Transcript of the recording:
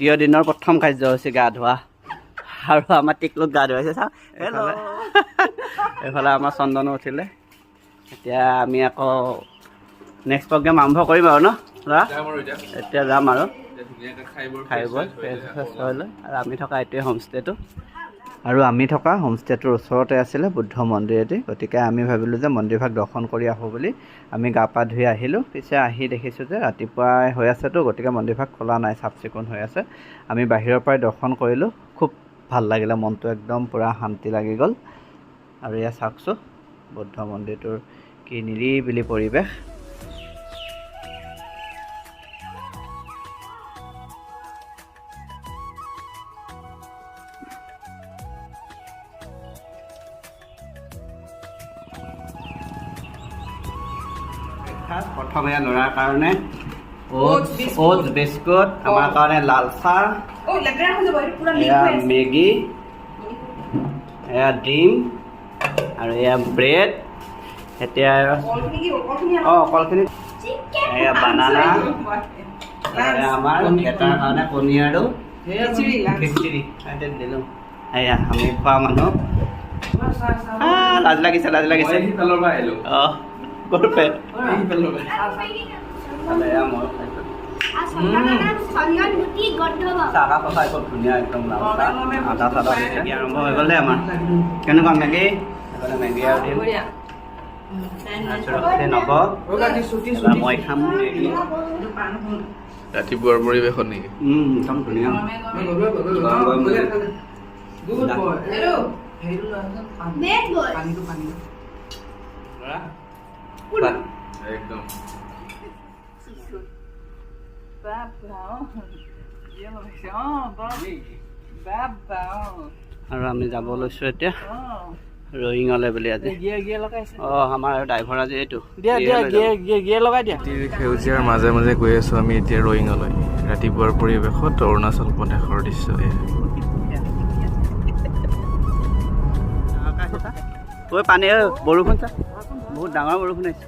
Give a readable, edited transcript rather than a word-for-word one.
দ্বিতীয় দিনৰ প্ৰথম কাৰ্যসূচী গা ধোৱা আৰু আমাৰ টিকলুক গা ধুৱাইছে চাওক এইফালে আমাৰ চন্দনো উঠিলে এতিয়া আমি আকৌ নেক্সট প্ৰগ্ৰেম আৰম্ভ কৰিম আৰু ন ল'ৰা এতিয়া যাম আৰু খাই বৈ লৈ আৰু আমি থকা এইটোৱে হোমষ্টেটো আৰু আমি থকা হোমষ্টেটোৰ ওচৰতে আছিলে বুদ্ধ মন্দিৰ এটি গতিকে আমি ভাবিলোঁ যে মন্দিৰভাগ দৰ্শন কৰি আহোঁ বুলি আমি গা পা ধুই আহিলোঁ পিছে আহি দেখিছোঁ যে ৰাতিপুৱাই হৈ আছেতো গতিকে মন্দিৰভাগ খোলা নাই চাফ চিকুণ হৈ আছে আমি বাহিৰৰ পৰাই দৰ্শন কৰিলোঁ খুব ভাল লাগিলে মনটো একদম পূৰা শান্তি লাগি গ'ল আৰু এয়া চাওকচোন বুদ্ধ মন্দিৰটোৰ কি নিৰিবিলি পৰিৱেশ প্ৰথমে ল'ৰাৰ কাৰণে ওটছ বিস্কুট আমাৰ কাৰণে লাল চাহ এয়া মেগী এয়া ডিম আৰু এয়া ব্ৰেড এতিয়া কলখিনি এয়া বানানা আমাৰ এটাৰ কাৰণে কণী আৰু খিচিৰি দিলোঁ এয়া আমি খোৱা মানুহ লাজ লাগিছে অঁ গৰুপে চাহা পচাই খুব ধুনীয়া একদম আদা চাদা মেগী আৰম্ভ হৈ গ'ল আমাৰ কেনেকুৱা মেগী মেগী আৰু দিম নব মই খাম মেগী ৰাতিপুৱাৰ পৰিৱেশত নেকি একদম ধুনীয়া একদম আৰু আমি যাব লৈছোঁ এতিয়া ৰয়িঙলৈ বুলি আজি আমাৰ ড্ৰাইভাৰ আজি এইটো সেউজীয়াৰ মাজে মাজে গৈ আছোঁ আমি এতিয়া ৰয়িঙলৈ ৰাতিপুৱাৰ পৰিৱেশত অৰুণাচল প্ৰদেশৰ দৃশ্য ঐ পানী বৰষুণ চা বহুত ডাঙৰ বৰষুণ আহিছে